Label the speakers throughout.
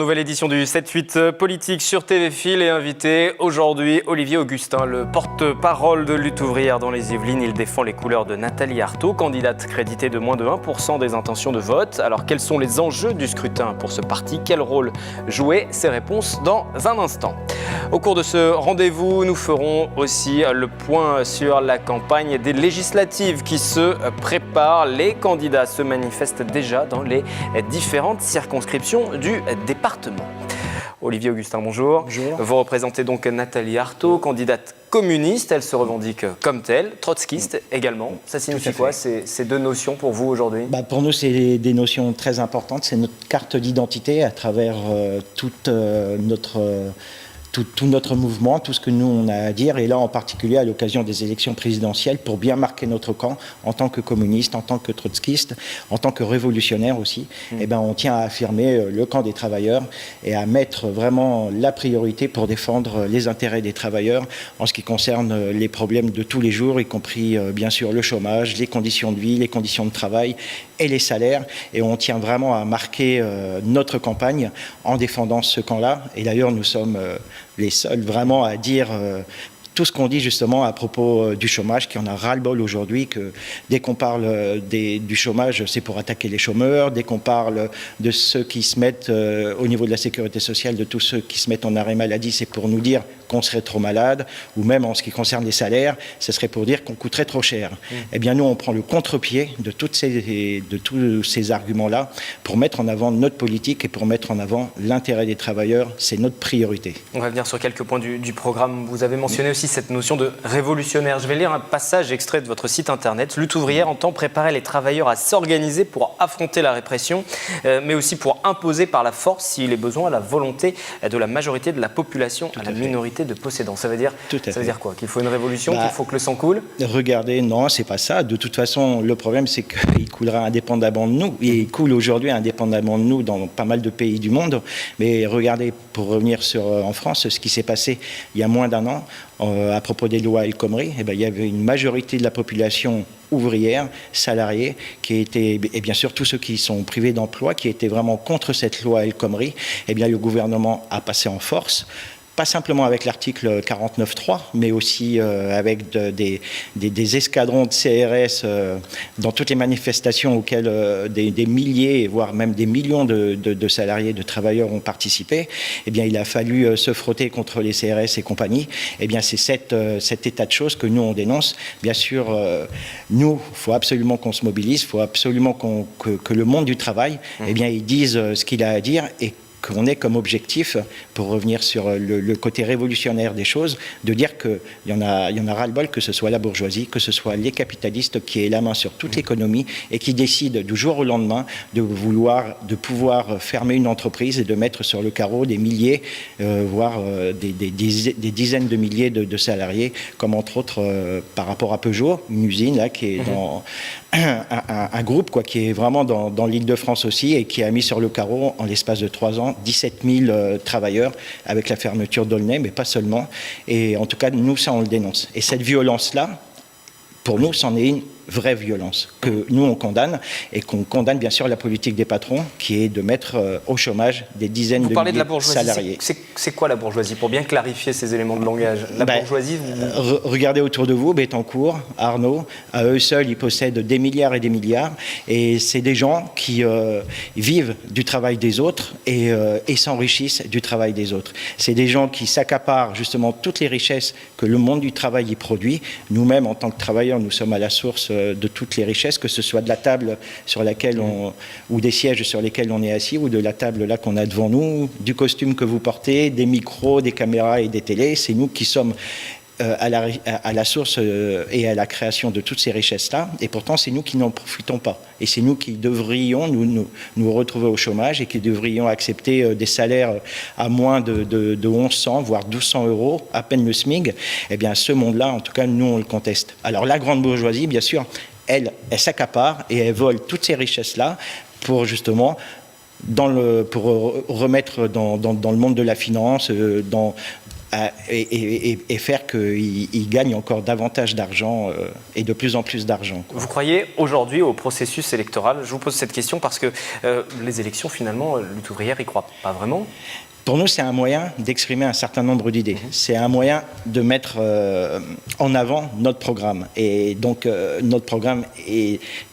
Speaker 1: nouvelle édition du 7-8 politique sur TV Fil et invité aujourd'hui Olivier Augustin, le porte-parole de Lutte ouvrière dans les Yvelines. Il défend les couleurs de Nathalie Arthaud, candidate créditée de moins de 1% des intentions de vote. Alors quels sont les enjeux du scrutin pour ce parti? Quel rôle jouer? Ces réponses dans un instant. Au cours de ce rendez-vous, nous ferons aussi le point sur la campagne des législatives qui se prépare. Les candidats se manifestent déjà dans les différentes circonscriptions du département. Olivier Augustin, bonjour.
Speaker 2: Bonjour.
Speaker 1: Vous représentez donc Nathalie Arthaud, candidate communiste. Elle se revendique comme telle, trotskiste également. Ça signifie quoi ces deux notions pour vous aujourd'hui?
Speaker 2: Pour nous, c'est des notions très importantes. C'est notre carte d'identité à travers tout notre mouvement, tout ce que nous on a à dire, et là en particulier à l'occasion des élections présidentielles, pour bien marquer notre camp en tant que communiste, en tant que trotskiste, en tant que révolutionnaire aussi. On tient à affirmer le camp des travailleurs et à mettre vraiment la priorité pour défendre les intérêts des travailleurs en ce qui concerne les problèmes de tous les jours, y compris bien sûr le chômage, les conditions de vie, les conditions de travail et les salaires. Et on tient vraiment à marquer notre campagne en défendant ce camp-là. Et d'ailleurs, nous sommes les seuls vraiment à dire tout ce qu'on dit justement à propos du chômage, qui en a ras-le-bol aujourd'hui, que dès qu'on parle du chômage, c'est pour attaquer les chômeurs, dès qu'on parle de ceux qui se mettent au niveau de la sécurité sociale, de tous ceux qui se mettent en arrêt maladie, c'est pour nous dire qu'on serait trop malade, ou même en ce qui concerne les salaires, ce serait pour dire qu'on coûterait trop cher. Eh bien nous, on prend le contre-pied de tous ces arguments-là pour mettre en avant notre politique et pour mettre en avant l'intérêt des travailleurs. C'est notre priorité.
Speaker 1: On va venir sur quelques points du programme. Vous avez mentionné aussi cette notion de révolutionnaire. Je vais lire un passage extrait de votre site internet. Lutte ouvrière entend préparer les travailleurs à s'organiser pour affronter la répression, mais aussi pour imposer par la force, s'il est besoin, à la volonté de la majorité de la population, à la minorité de possédants. Ça veut dire quoi? Qu'il faut une révolution, qu'il faut que le sang coule?
Speaker 2: Regardez, non, c'est pas ça. De toute façon, le problème, c'est qu'il coulera indépendamment de nous. Et il coule aujourd'hui indépendamment de nous dans pas mal de pays du monde. Mais regardez, pour revenir en France, ce qui s'est passé il y a moins d'un an, à propos des lois El Khomri, il y avait une majorité de la population ouvrière, salariée, qui était, et bien sûr tous ceux qui sont privés d'emploi, qui étaient vraiment contre cette loi El Khomri. Le gouvernement a passé en force, pas simplement avec l'article 49.3, mais aussi avec des escadrons de CRS dans toutes les manifestations auxquelles des milliers, voire même des millions de salariés, de travailleurs ont participé. Il a fallu se frotter contre les CRS et compagnie. C'est cet état de choses que nous, on dénonce. Bien sûr, nous, il faut absolument qu'on se mobilise, il faut absolument que le monde du travail, ils disent ce qu'il a à dire et qu'on ait comme objectif, pour revenir sur le côté révolutionnaire des choses, de dire qu'il y en a ras-le-bol, que ce soit la bourgeoisie, que ce soit les capitalistes qui aient la main sur toute l'économie et qui décident du jour au lendemain de pouvoir fermer une entreprise et de mettre sur le carreau des milliers, voire des dizaines de milliers de salariés, comme entre autres par rapport à Peugeot, une usine là, qui est dans un groupe qui est vraiment dans l'Île-de-France aussi et qui a mis sur le carreau en l'espace de 3 ans 17 000 travailleurs avec la fermeture d'Aulnay, mais pas seulement. Et en tout cas, nous, ça, on le dénonce. Et cette violence-là, pour nous, c'en est une vraie violence que nous, on condamne et qu'on condamne bien sûr la politique des patrons qui est de mettre au chômage des dizaines de milliers de salariés.
Speaker 1: C'est quoi la bourgeoisie? Pour bien clarifier ces éléments de langage. La bourgeoisie,
Speaker 2: regardez autour de vous, Bettencourt, Arnaud, à eux seuls, ils possèdent des milliards et des milliards et c'est des gens qui vivent du travail des autres et s'enrichissent du travail des autres. C'est des gens qui s'accaparent justement toutes les richesses que le monde du travail y produit. Nous-mêmes, en tant que travailleurs, nous sommes à la source de toutes les richesses, que ce soit de la table sur laquelle ou des sièges sur lesquels on est assis, ou de la table là qu'on a devant nous, du costume que vous portez, des micros, des caméras et des télés. C'est nous qui sommes à la source et à la création de toutes ces richesses-là, et pourtant c'est nous qui n'en profitons pas. Et c'est nous qui devrions nous retrouver au chômage et qui devrions accepter des salaires à moins de 1100, voire 1200 euros, à peine le SMIC. Ce monde-là, en tout cas, nous, on le conteste. Alors la grande bourgeoisie, bien sûr, elle s'accapare et elle vole toutes ces richesses-là pour justement pour remettre dans le monde de la finance, et faire qu'ils gagnent encore davantage d'argent et de plus en plus d'argent.
Speaker 1: Vous croyez aujourd'hui au processus électoral? Je vous pose cette question parce que les élections, finalement, Lutte ouvrière n'y croit pas vraiment.
Speaker 2: Pour nous, c'est un moyen d'exprimer un certain nombre d'idées. C'est un moyen de mettre en avant notre programme. Et donc, notre programme,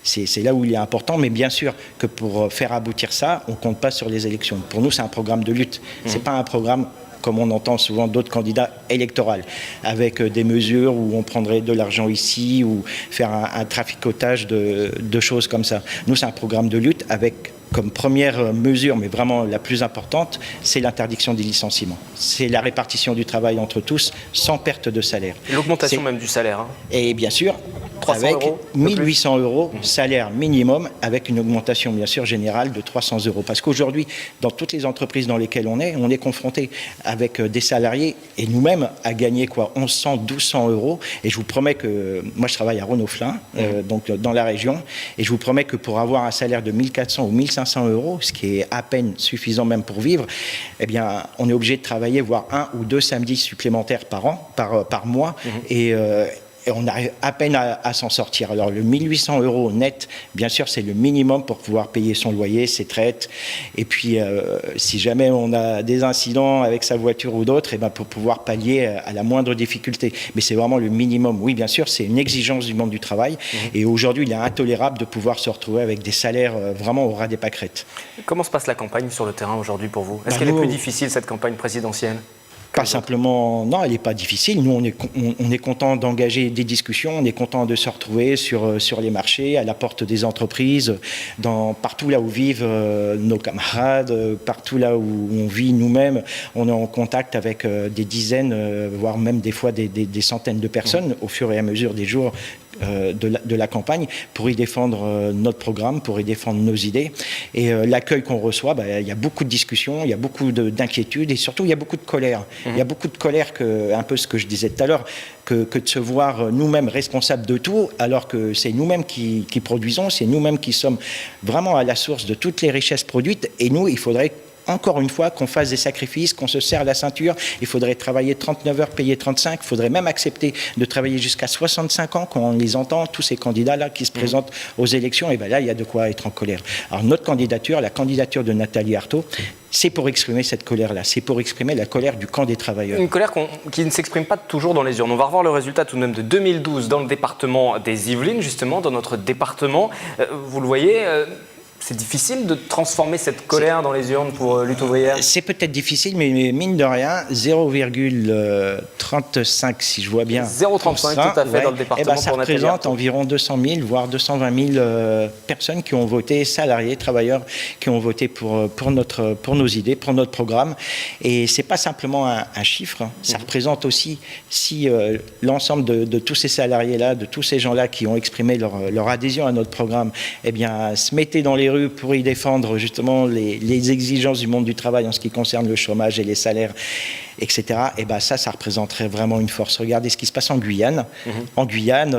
Speaker 2: c'est là où il est important. Mais bien sûr que pour faire aboutir ça, on ne compte pas sur les élections. Pour nous, c'est un programme de lutte. Ce n'est pas un programme, comme on entend souvent d'autres candidats électoraux, avec des mesures où on prendrait de l'argent ici, ou faire un traficotage de choses comme ça. Nous, c'est un programme de lutte avec comme première mesure, mais vraiment la plus importante, c'est l'interdiction des licenciements. C'est la répartition du travail entre tous, sans perte de salaire.
Speaker 1: L'augmentation même du salaire. Hein.
Speaker 2: Et bien sûr,
Speaker 1: 300
Speaker 2: avec
Speaker 1: euros,
Speaker 2: 1800 euros salaire minimum, avec une augmentation bien sûr générale de 300 euros. Parce qu'aujourd'hui, dans toutes les entreprises dans lesquelles on est confronté avec des salariés, et nous-mêmes à gagner 1100, 1200 euros. Et je vous promets que, moi je travaille à Renault-Flin, donc dans la région, et je vous promets que pour avoir un salaire de 1400 ou 1500 euros, ce qui est à peine suffisant même pour vivre, eh bien, on est obligé de travailler, voire 1 ou 2 samedis supplémentaires par mois, et on arrive à peine à s'en sortir. Alors le 1800 euros net, bien sûr, c'est le minimum pour pouvoir payer son loyer, ses traites. Et puis, si jamais on a des incidents avec sa voiture ou d'autres, eh ben, pour pouvoir pallier à la moindre difficulté. Mais c'est vraiment le minimum. Oui, bien sûr, c'est une exigence du monde du travail. Et aujourd'hui, il est intolérable de pouvoir se retrouver avec des salaires vraiment au ras des pâquerettes.
Speaker 1: Comment se passe la campagne sur le terrain aujourd'hui pour vous? Est-ce qu'elle est plus difficile, cette campagne présidentielle?
Speaker 2: Pas simplement, non, elle n'est pas difficile. Nous, on est content d'engager des discussions, on est content de se retrouver sur les marchés, à la porte des entreprises, partout là où vivent nos camarades, partout là où on vit nous-mêmes. On est en contact avec des dizaines, voire même des fois des centaines de personnes au fur et à mesure des jours de la campagne, pour y défendre notre programme, pour y défendre nos idées. Et l'accueil qu'on reçoit, il y a beaucoup de discussions, il y a beaucoup d'inquiétudes, et surtout il y a beaucoup de colère. Il y a beaucoup de colère, un peu ce que je disais tout à l'heure, que de se voir nous-mêmes responsables de tout, alors que c'est nous-mêmes qui produisons, c'est nous-mêmes qui sommes vraiment à la source de toutes les richesses produites. Et nous, il faudrait encore une fois qu'on fasse des sacrifices, qu'on se serre la ceinture. Il faudrait travailler 39 heures, payer 35. Il faudrait même accepter de travailler jusqu'à 65 ans, quand on les entend, tous ces candidats-là qui se présentent aux élections. Et bien là, il y a de quoi être en colère. Alors notre candidature, la candidature de Nathalie Arthaud, c'est pour exprimer cette colère-là. C'est pour exprimer la colère du camp des travailleurs. Une
Speaker 1: colère qui ne s'exprime pas toujours dans les urnes. On va revoir le résultat tout de même de 2012 dans le département des Yvelines, justement, dans notre département. Vous le voyez... C'est difficile de transformer cette colère dans les urnes pour Lutte ouvrière?
Speaker 2: C'est peut-être difficile, mais mine de rien, 0,35, si je vois bien.
Speaker 1: 0,35 tout à fait dans le département.
Speaker 2: Ça représente environ 200 000, voire 220 000 personnes qui ont voté, salariés, travailleurs, qui ont voté pour nos idées, pour notre programme. Et c'est pas simplement un chiffre, hein. Ça représente aussi, si l'ensemble de tous ces salariés-là, de tous ces gens-là qui ont exprimé leur adhésion à notre programme, eh bien, se mettaient dans les rues pour y défendre justement les exigences du monde du travail en ce qui concerne le chômage et les salaires, etc. Et ben ça représenterait vraiment une force. Regardez ce qui se passe en Guyane. En Guyane,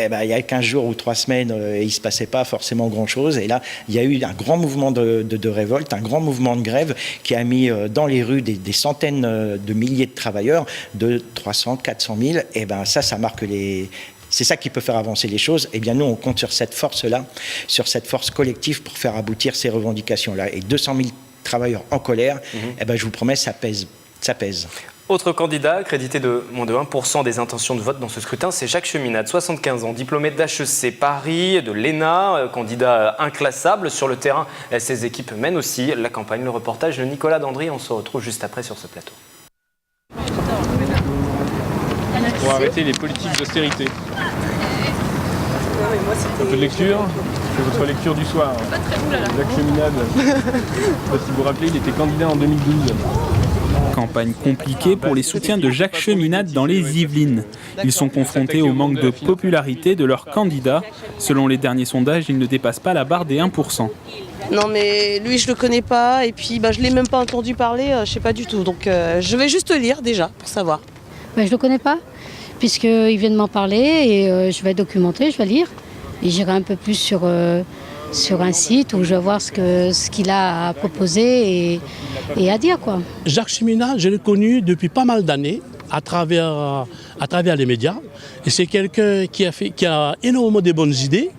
Speaker 2: il y a 15 jours ou 3 semaines, il ne se passait pas forcément grand-chose. Et là, il y a eu un grand mouvement de révolte, un grand mouvement de grève qui a mis dans les rues des centaines de milliers de travailleurs, de 300, 400 000. Et ben ça marque c'est ça qui peut faire avancer les choses. Eh bien, nous, on compte sur cette force-là, sur cette force collective pour faire aboutir ces revendications-là. Et 200 000 travailleurs en colère, eh ben, je vous promets, ça pèse. Ça pèse.
Speaker 1: Autre candidat, crédité de moins de 1% des intentions de vote dans ce scrutin, c'est Jacques Cheminade, 75 ans, diplômé d'HEC Paris, de l'ENA, candidat inclassable. Sur le terrain, ses équipes mènent aussi la campagne. Le reportage de Nicolas Dandry, on se retrouve juste après sur ce plateau.
Speaker 3: Pour arrêter les politiques d'austérité. Un peu de lecture, c'est votre lecture du soir. Jacques Cheminade, je ne sais pas si vous vous rappelez, il était candidat en 2012.
Speaker 4: Campagne compliquée pour les soutiens de Jacques Cheminade dans les Yvelines. Ils sont confrontés au manque de popularité de leurs candidats. Selon les derniers sondages, ils ne dépassent pas la barre des 1%.
Speaker 5: Non mais lui je le connais pas et puis je l'ai même pas entendu parler, je sais pas du tout. Donc je vais juste lire déjà pour savoir.
Speaker 6: Je le connais pas puisqu'il vient de m'en parler et je vais documenter, je vais lire et j'irai un peu plus sur sur un site où je vais voir ce qu'il a à proposer et à dire, quoi.
Speaker 7: Jacques Cheminade, je l'ai connu depuis pas mal d'années à travers les médias. Et c'est quelqu'un qui a énormément de bonnes idées.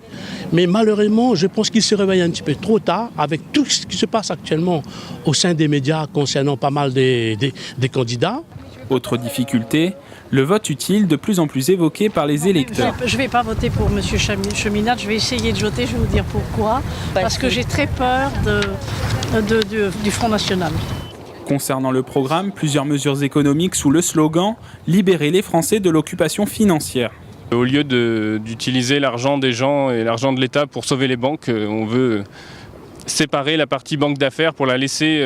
Speaker 7: Mais malheureusement, je pense qu'il se réveille un petit peu trop tard avec tout ce qui se passe actuellement au sein des médias concernant pas mal des candidats.
Speaker 4: Autre difficulté, le vote utile de plus en plus évoqué par les électeurs.
Speaker 8: Je ne vais pas voter pour M. Cheminade, je vais essayer de voter, je vais vous dire pourquoi. Parce que j'ai très peur du Front National.
Speaker 4: Concernant le programme, plusieurs mesures économiques sous le slogan « Libérer les Français de l'occupation financière ».
Speaker 3: Au lieu d'utiliser l'argent des gens et l'argent de l'État pour sauver les banques, on veut séparer la partie banque d'affaires pour la laisser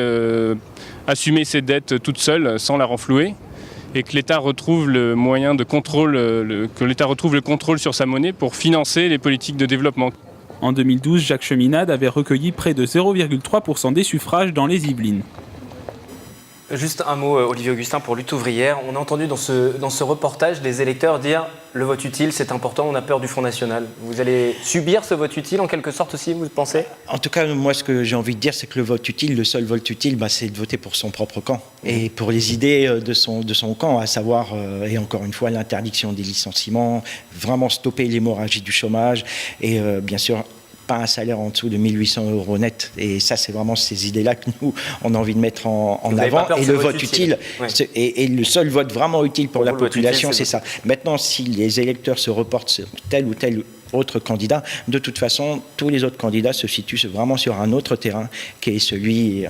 Speaker 3: assumer ses dettes toute seule sans la renflouer et que l'État retrouve le moyen de contrôle, que l'État retrouve le contrôle sur sa monnaie pour financer les politiques de développement.
Speaker 4: En 2012, Jacques Cheminade avait recueilli près de 0,3% des suffrages dans les Yvelines.
Speaker 1: Juste un mot, Olivier Augustin, pour Lutte ouvrière. On a entendu dans ce reportage les électeurs dire « le vote utile, c'est important, on a peur du Front National ». Vous allez subir ce vote utile en quelque sorte aussi, vous pensez ?
Speaker 2: En tout cas, moi, ce que j'ai envie de dire, c'est que le vote utile, le seul vote utile, c'est de voter pour son propre camp. Et pour les idées de son camp, à savoir, et encore une fois, l'interdiction des licenciements, vraiment stopper l'hémorragie du chômage et bien sûr, pas un salaire en dessous de 1 800 € net. Et ça, c'est vraiment ces idées-là que nous, on a envie de mettre en avant. Et le vote utile, ouais. Et le seul vote vraiment utile pour la population, c'est ça. Maintenant, si les électeurs se reportent sur tel ou tel autre candidat, de toute façon, tous les autres candidats se situent vraiment sur un autre terrain qui est celui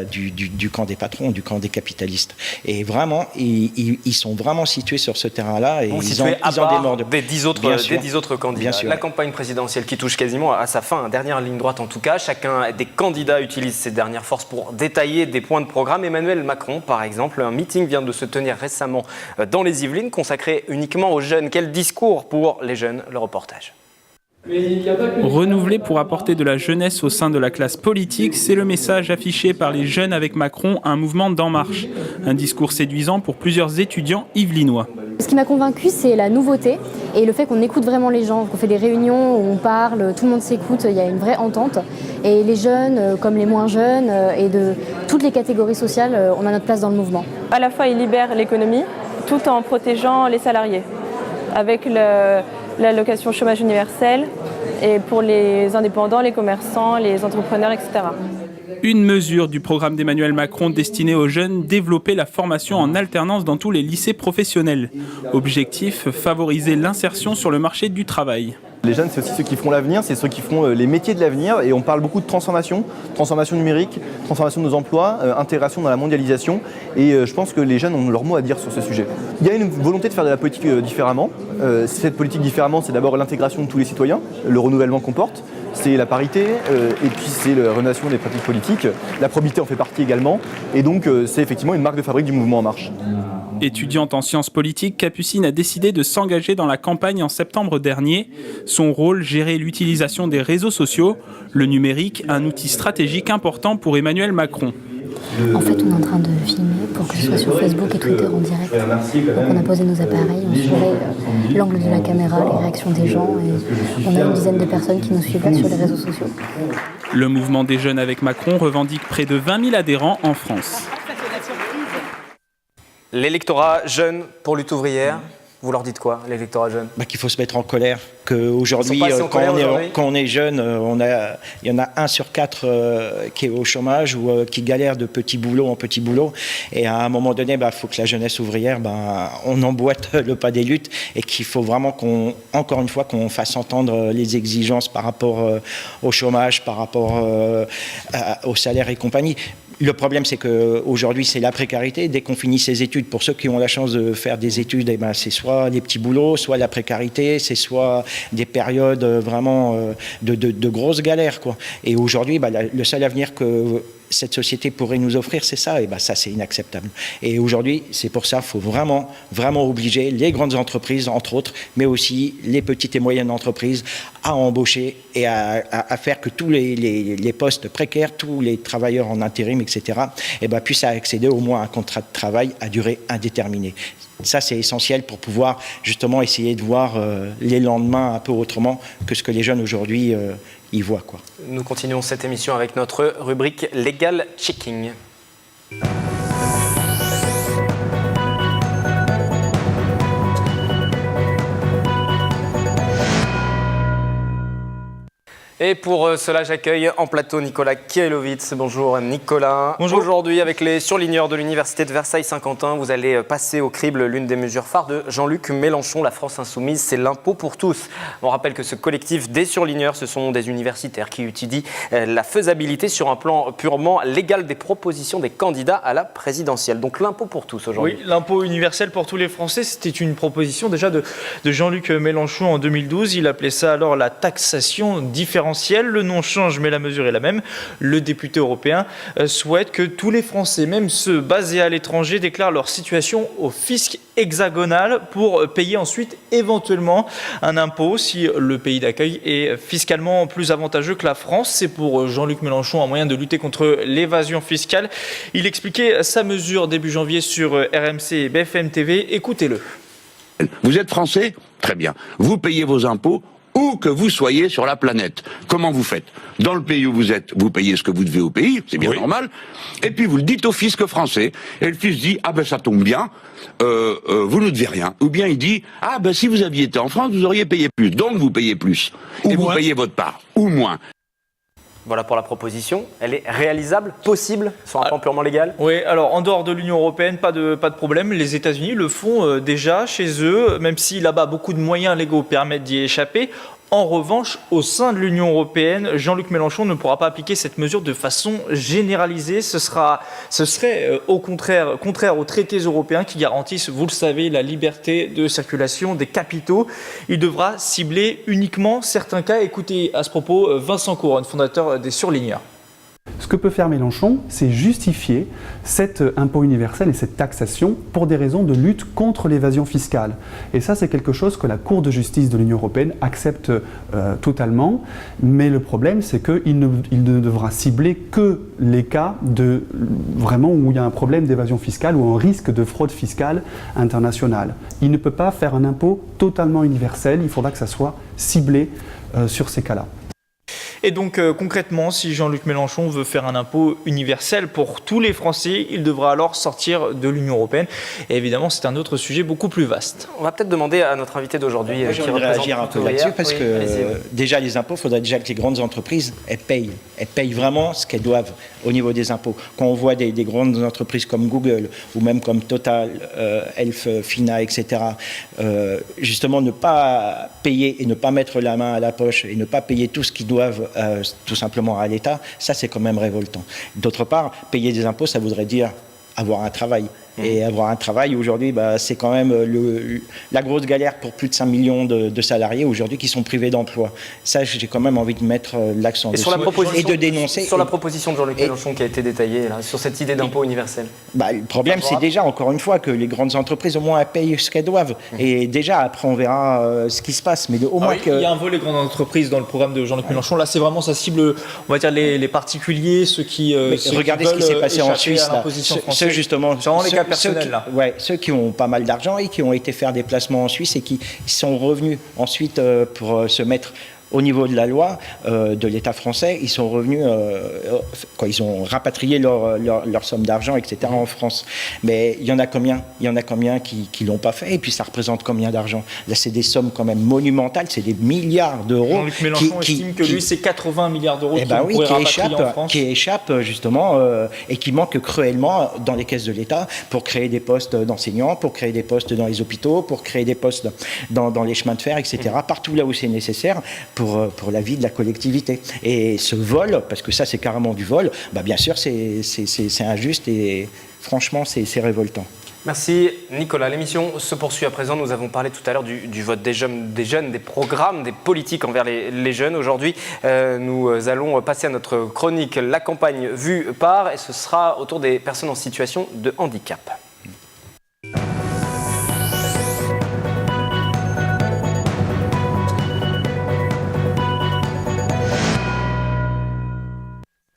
Speaker 2: du camp des patrons, du camp des capitalistes. Et vraiment, ils sont vraiment situés sur ce terrain-là et ils ont des morts
Speaker 1: des 10 autres candidats. La campagne présidentielle qui touche quasiment à sa fin, dernière ligne droite en tout cas. Chacun des candidats utilise ses dernières forces pour détailler des points de programme. Emmanuel Macron, par exemple, un meeting vient de se tenir récemment dans les Yvelines, consacré uniquement aux jeunes. Quel discours pour les jeunes? Le reportage.
Speaker 4: Renouveler pour apporter de la jeunesse au sein de la classe politique, c'est le message affiché par les jeunes avec Macron, un mouvement d'En Marche. Un discours séduisant pour plusieurs étudiants yvelinois.
Speaker 9: Ce qui m'a convaincu, c'est la nouveauté et le fait qu'on écoute vraiment les gens, qu'on fait des réunions où on parle, tout le monde s'écoute, il y a une vraie entente. Et les jeunes, comme les moins jeunes, et de toutes les catégories sociales, on a notre place dans le mouvement.
Speaker 10: À la fois, il libère l'économie tout en protégeant les salariés, avec l'allocation chômage universel et pour les indépendants, les commerçants, les entrepreneurs, etc.
Speaker 4: Une mesure du programme d'Emmanuel Macron destinée aux jeunes, développer la formation en alternance dans tous les lycées professionnels. Objectif, favoriser l'insertion sur le marché du travail.
Speaker 11: Les jeunes, c'est aussi ceux qui feront l'avenir, c'est ceux qui feront les métiers de l'avenir et on parle beaucoup de transformation numérique, transformation de nos emplois, intégration dans la mondialisation et je pense que les jeunes ont leur mot à dire sur ce sujet. Il y a une volonté de faire de la politique différemment. Cette politique différemment, c'est d'abord l'intégration de tous les citoyens, le renouvellement qu'on porte, c'est la parité et puis c'est la rénovation des pratiques politiques. La probité en fait partie également et donc c'est effectivement une marque de fabrique du mouvement En Marche.
Speaker 4: Étudiante en sciences politiques, Capucine a décidé de s'engager dans la campagne en septembre dernier. Son rôle, gérer l'utilisation des réseaux sociaux, le numérique, un outil stratégique important pour Emmanuel Macron.
Speaker 9: En fait, on est en train de filmer pour que ce soit sur Facebook et Twitter en direct. Donc on a posé nos appareils, on suivait l'angle de la caméra, les réactions des gens et on a une dizaine de personnes qui nous suivent là sur les réseaux sociaux.
Speaker 4: Le mouvement des jeunes avec Macron revendique près de 20 000 adhérents en France.
Speaker 1: L'électorat jeune pour Lutte ouvrière, vous leur dites quoi, l'électorat jeune?
Speaker 2: Qu'il faut se mettre en colère, qu'aujourd'hui, quand on est jeune, il y en a 1 sur 4 qui est au chômage ou qui galère de petit boulot en petit boulot. Et à un moment donné, faut que la jeunesse ouvrière, on emboîte le pas des luttes et qu'il faut vraiment encore une fois, qu'on fasse entendre les exigences par rapport au chômage, par rapport au salaire et compagnie. Le problème, c'est qu'aujourd'hui, c'est la précarité. Dès qu'on finit ses études, pour ceux qui ont la chance de faire des études, c'est soit les petits boulots, soit la précarité, c'est soit des périodes vraiment de grosses galères, quoi. Et aujourd'hui, le seul avenir que cette société pourrait nous offrir, c'est ça, et ça, c'est inacceptable. Et aujourd'hui, c'est pour ça qu'il faut vraiment, vraiment obliger les grandes entreprises, entre autres, mais aussi les petites et moyennes entreprises à embaucher et à faire que tous les postes précaires, tous les travailleurs en intérim, etc., puissent accéder au moins à un contrat de travail à durée indéterminée. Ça, c'est essentiel pour pouvoir justement essayer de voir les lendemains un peu autrement que ce que les jeunes aujourd'hui ils voient, quoi.
Speaker 1: Nous continuons cette émission avec notre rubrique Legal Checking. Et pour cela, j'accueille en plateau Nicolas Kielovitz. Bonjour Nicolas.
Speaker 12: Bonjour.
Speaker 1: Aujourd'hui, avec les surligneurs de l'Université de Versailles-Saint-Quentin, vous allez passer au crible l'une des mesures phares de Jean-Luc Mélenchon, la France insoumise, c'est l'impôt pour tous. On rappelle que ce collectif des surligneurs, ce sont des universitaires qui étudient la faisabilité sur un plan purement légal des propositions des candidats à la présidentielle. Donc l'impôt pour tous aujourd'hui.
Speaker 12: Oui, l'impôt universel pour tous les Français, c'était une proposition déjà de Jean-Luc Mélenchon en 2012. Il appelait ça alors la taxation différentielle. Le nom change, mais la mesure est la même. Le député européen souhaite que tous les Français, même ceux basés à l'étranger, déclarent leur situation au fisc hexagonal pour payer ensuite éventuellement un impôt si le pays d'accueil est fiscalement plus avantageux que la France. C'est pour Jean-Luc Mélenchon un moyen de lutter contre l'évasion fiscale. Il expliquait sa mesure début janvier sur RMC et BFM TV. Écoutez-le.
Speaker 13: Vous êtes français ? Très bien. Vous payez vos impôts où que vous soyez sur la planète. Comment vous faites ? Dans le pays où vous êtes, vous payez ce que vous devez au pays, c'est bien normal, et puis vous le dites au fisc français, et le fisc dit « Ah ben ça tombe bien, vous ne devez rien ». Ou bien il dit « Ah ben si vous aviez été en France, vous auriez payé plus, donc vous payez plus, et vous payez votre part, ou moins ».
Speaker 1: Voilà pour la proposition. Elle est réalisable, possible, sur un plan purement légal ?
Speaker 12: Oui, alors en dehors de l'Union européenne, pas de problème. Les États-Unis le font déjà chez eux, même si là-bas beaucoup de moyens légaux permettent d'y échapper. En revanche, au sein de l'Union européenne, Jean-Luc Mélenchon ne pourra pas appliquer cette mesure de façon généralisée. Ce serait au contraire aux traités européens qui garantissent, vous le savez, la liberté de circulation des capitaux. Il devra cibler uniquement certains cas. Écoutez à ce propos Vincent Couronne, fondateur des Surligneurs.
Speaker 14: Ce que peut faire Mélenchon, c'est justifier cet impôt universel et cette taxation pour des raisons de lutte contre l'évasion fiscale. Et ça, c'est quelque chose que la Cour de justice de l'Union européenne accepte totalement. Mais le problème, c'est qu'il ne devra cibler que les cas vraiment où il y a un problème d'évasion fiscale ou un risque de fraude fiscale internationale. Il ne peut pas faire un impôt totalement universel. Il faudra que ça soit ciblé sur ces cas-là.
Speaker 12: Et donc concrètement, si Jean-Luc Mélenchon veut faire un impôt universel pour tous les Français, il devra alors sortir de l'Union européenne. Et évidemment, c'est un autre sujet beaucoup plus vaste.
Speaker 1: On va peut-être demander à notre invité d'aujourd'hui
Speaker 2: qui représente réagir un peu là-dessus parce que déjà les impôts, il faudrait déjà que les grandes entreprises elles payent vraiment ce qu'elles doivent au niveau des impôts. Quand on voit des grandes entreprises comme Google ou même comme Total, Elf, Fina, etc. Justement ne pas payer et ne pas mettre la main à la poche et ne pas payer tout ce qu'ils doivent tout simplement à l'État, ça c'est quand même révoltant. D'autre part, payer des impôts, ça voudrait dire avoir un travail. Et avoir un travail, aujourd'hui, c'est quand même la grosse galère pour plus de 5 millions de salariés aujourd'hui qui sont privés d'emploi. Ça, j'ai quand même envie de mettre l'accent dessus et de dénoncer.
Speaker 1: Sur la proposition de Jean-Luc Mélenchon qui a été détaillée, là, sur cette idée d'impôt universel.
Speaker 2: Le problème, c'est déjà, encore une fois, que les grandes entreprises, au moins, elles payent ce qu'elles doivent. Et déjà, après, on verra ce qui se passe. Mais au moins
Speaker 12: il y a un volet grandes entreprises dans le programme de Jean-Luc Mélenchon. Là, c'est vraiment, ça cible, on va dire, les particuliers, ceux qui
Speaker 2: regardez ce qui s'est passé en Suisse. Ceux, justement, ceux qui ont pas mal d'argent et qui ont été faire des placements en Suisse et qui sont revenus ensuite pour se mettre au niveau de la loi de l'État français, ils sont revenus, ils ont rapatrié leur somme d'argent, etc. en France. Mais il y en a combien qui l'ont pas fait? Et puis ça représente combien d'argent? Là, c'est des sommes quand même monumentales, c'est des milliards d'euros.
Speaker 12: Jean-Luc Mélenchon estime que lui, c'est 80 milliards d'euros qui
Speaker 2: échappent justement et qui manquent cruellement dans les caisses de l'État pour créer des postes d'enseignants, pour créer des postes dans les hôpitaux, pour créer des postes dans les chemins de fer, etc. Partout là où c'est nécessaire pour la vie de la collectivité. Et ce vol, parce que ça c'est carrément du vol, bien sûr c'est injuste et franchement c'est révoltant.
Speaker 1: Merci Nicolas. L'émission se poursuit à présent. Nous avons parlé tout à l'heure du vote des jeunes, des programmes, des politiques envers les jeunes. Aujourd'hui, nous allons passer à notre chronique La campagne vue par, et ce sera autour des personnes en situation de handicap.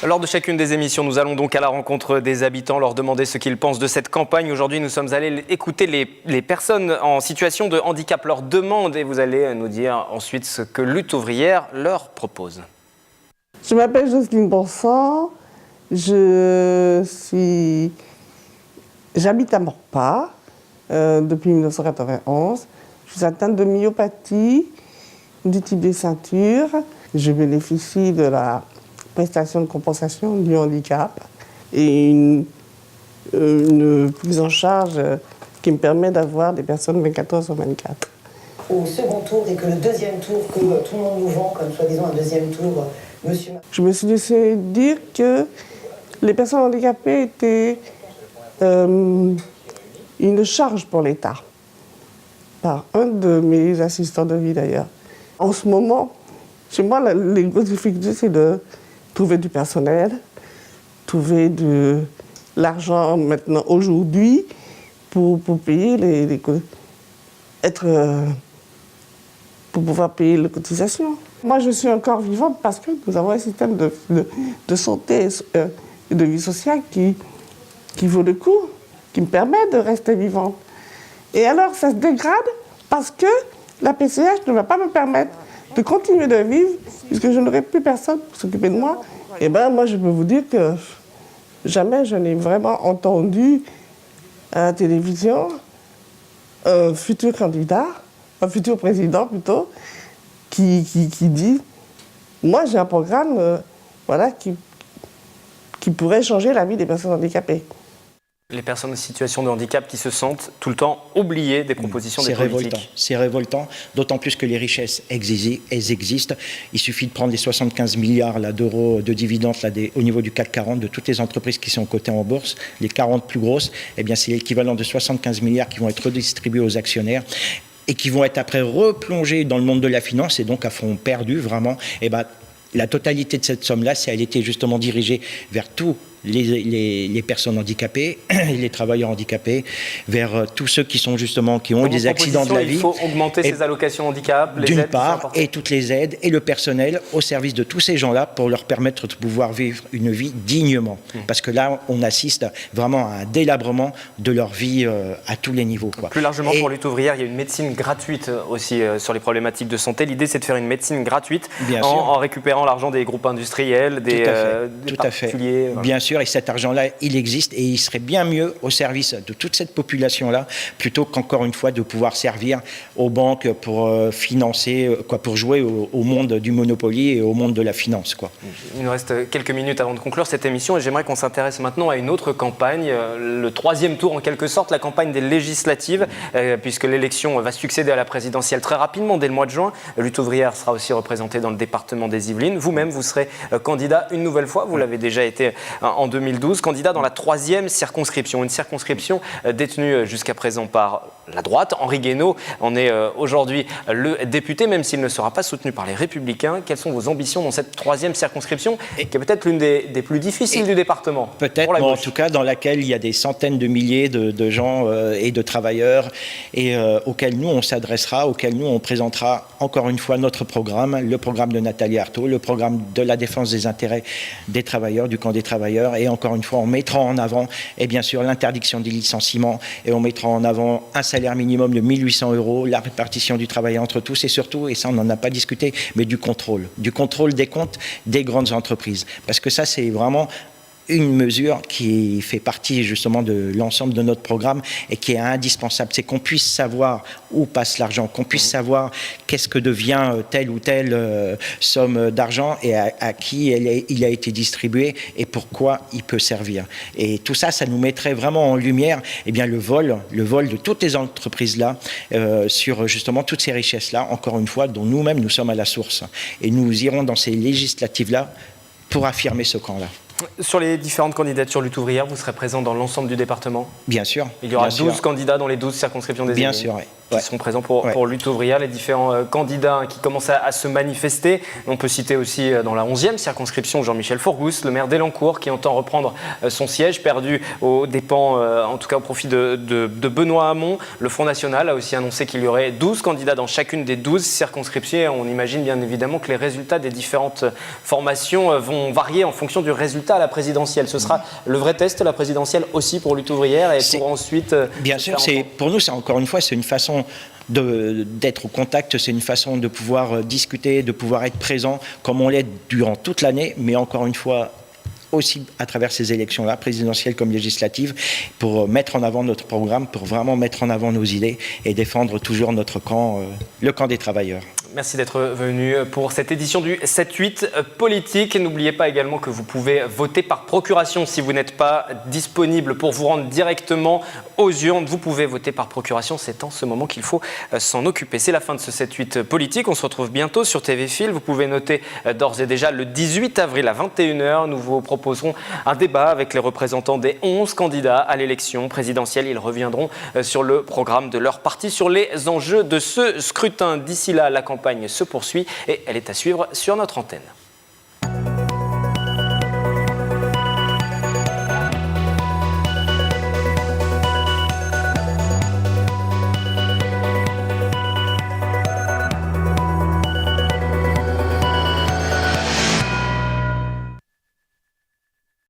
Speaker 1: Lors de chacune des émissions, nous allons donc à la rencontre des habitants, leur demander ce qu'ils pensent de cette campagne. Aujourd'hui, nous sommes allés écouter les personnes en situation de handicap, leurs demandes, et vous allez nous dire ensuite ce que Lutte ouvrière leur propose.
Speaker 15: Je m'appelle Jocelyne Bonsan, j'habite à Maurepas depuis 1991. Je suis atteinte de myopathie du type des ceintures. Je bénéficie de la prestation de compensation du handicap et une prise en charge qui me permet d'avoir des personnes 24 heures sur 24.
Speaker 16: Au second tour et que le deuxième tour, que tout le monde nous vend comme soi-disant un deuxième tour, monsieur...
Speaker 15: Je me suis laissé dire que les personnes handicapées étaient une charge pour l'État, par un de mes assistants de vie d'ailleurs. En ce moment, chez moi, les grosses difficultés, c'est de trouver du personnel, trouver de l'argent maintenant, aujourd'hui, pour payer pour pouvoir payer les cotisations. Moi, je suis encore vivante parce que nous avons un système de santé et de vie sociale qui vaut le coup, qui me permet de rester vivante. Et alors, ça se dégrade parce que la PCH ne va pas me permettre de continuer de vivre puisque je n'aurai plus personne pour s'occuper de moi. Et bien, moi, je peux vous dire que jamais je n'ai vraiment entendu à la télévision un futur candidat, un futur président plutôt, qui dit « Moi, j'ai un programme qui pourrait changer la vie des personnes handicapées ».
Speaker 1: Les personnes en situation de handicap qui se sentent tout le temps oubliées des propositions des politiques.
Speaker 2: C'est révoltant, d'autant plus que les richesses existent. Il suffit de prendre les 75 milliards d'euros de dividendes au niveau du CAC 40, de toutes les entreprises qui sont cotées en bourse, les 40 plus grosses, eh bien c'est l'équivalent de 75 milliards qui vont être redistribués aux actionnaires et qui vont être après replongés dans le monde de la finance et donc à fond perdu vraiment. Et la totalité de cette somme-là, si elle était justement dirigée vers tous les personnes handicapées, les travailleurs handicapés, vers tous ceux qui sont justement qui ont eu des accidents de la vie.
Speaker 1: Il faut augmenter ces allocations handicap, les aides.
Speaker 2: D'une part, et toutes les aides et le personnel au service de tous ces gens-là pour leur permettre de pouvoir vivre une vie dignement. Parce que là, on assiste vraiment à un délabrement de leur vie à tous les niveaux.
Speaker 1: Plus largement, pour Lutte ouvrière, il y a une médecine gratuite aussi sur les problématiques de santé. L'idée, c'est de faire une médecine gratuite en récupérant l'argent des groupes industriels, des particuliers.
Speaker 2: Bien sûr. Et cet argent-là, il existe et il serait bien mieux au service de toute cette population-là, plutôt qu'encore une fois de pouvoir servir aux banques pour financer, pour jouer au monde du Monopoly et au monde de la finance.
Speaker 1: Il nous reste quelques minutes avant de conclure cette émission et j'aimerais qu'on s'intéresse maintenant à une autre campagne, le troisième tour en quelque sorte, la campagne des législatives, puisque l'élection va succéder à la présidentielle très rapidement dès le mois de juin. Lutte ouvrière sera aussi représentée dans le département des Yvelines. Vous-même, vous serez candidat une nouvelle fois, vous l'avez déjà été en 2012, candidat dans la 3e circonscription, une circonscription détenue jusqu'à présent par la droite. Henri Guénaud en est aujourd'hui le député, même s'il ne sera pas soutenu par les Républicains. Quelles sont vos ambitions dans cette 3e circonscription, qui est peut-être l'une des plus difficiles du département?
Speaker 2: Peut-être, mais en tout cas dans laquelle il y a des centaines de milliers de gens et de travailleurs et auxquels nous on s'adressera, auxquels nous on présentera encore une fois notre programme, le programme de Nathalie Arthaud, le programme de la défense des intérêts des travailleurs, du camp des travailleurs, et encore une fois on mettra en avant, et bien sûr, l'interdiction des licenciements, et on mettra en avant un salaire minimum de 1 800 €, la répartition du travail entre tous, et surtout, et ça on n'en a pas discuté, mais du contrôle des comptes des grandes entreprises. Parce que ça, c'est vraiment une mesure qui fait partie justement de l'ensemble de notre programme et qui est indispensable. C'est qu'on puisse savoir où passe l'argent, qu'on puisse savoir qu'est-ce que devient telle ou telle somme d'argent et à qui il a été distribué et pourquoi il peut servir. Et tout ça, ça nous mettrait vraiment en lumière le vol de toutes les entreprises-là sur justement toutes ces richesses-là, encore une fois, dont nous-mêmes nous sommes à la source. Et nous irons dans ces législatives-là pour affirmer ce camp-là.
Speaker 1: Sur les différentes candidatures Lutte ouvrière, vous serez présent dans l'ensemble du département?
Speaker 2: Bien sûr.
Speaker 1: Il y aura 12 candidats dans les 12 circonscriptions des Yvelines. Bien sûr, oui. Qui seront présents pour Lutte ouvrière, les différents candidats qui commencent à se manifester. On peut citer aussi dans la 11e circonscription Jean-Michel Fourgousse, le maire d'Elancourt, qui entend reprendre son siège perdu aux dépens, en tout cas au profit de Benoît Hamon. Le Front National a aussi annoncé qu'il y aurait 12 candidats dans chacune des 12 circonscriptions. On imagine bien évidemment que les résultats des différentes formations vont varier en fonction du résultat à la présidentielle. Ce sera le vrai test, la présidentielle aussi pour Lutte ouvrière et pour ensuite...
Speaker 2: Bien sûr, pour nous, c'est encore une fois, c'est une façon façon d'être au contact, c'est une façon de pouvoir discuter, de pouvoir être présent comme on l'est durant toute l'année, mais encore une fois, aussi à travers ces élections-là, présidentielles comme législatives, pour mettre en avant notre programme, pour vraiment mettre en avant nos idées et défendre toujours notre camp, le camp des travailleurs.
Speaker 1: Merci d'être venu pour cette édition du 7-8 politique. N'oubliez pas également que vous pouvez voter par procuration si vous n'êtes pas disponible pour vous rendre directement aux urnes. Vous pouvez voter par procuration, c'est en ce moment qu'il faut s'en occuper. C'est la fin de ce 7-8 politique. On se retrouve bientôt sur TV Fil. Vous pouvez noter d'ores et déjà le 18 avril à 21h. Nous vous proposerons un débat avec les représentants des 11 candidats à l'élection présidentielle. Ils reviendront sur le programme de leur parti, sur les enjeux de ce scrutin. D'ici là, la campagne se poursuit et elle est à suivre sur notre antenne.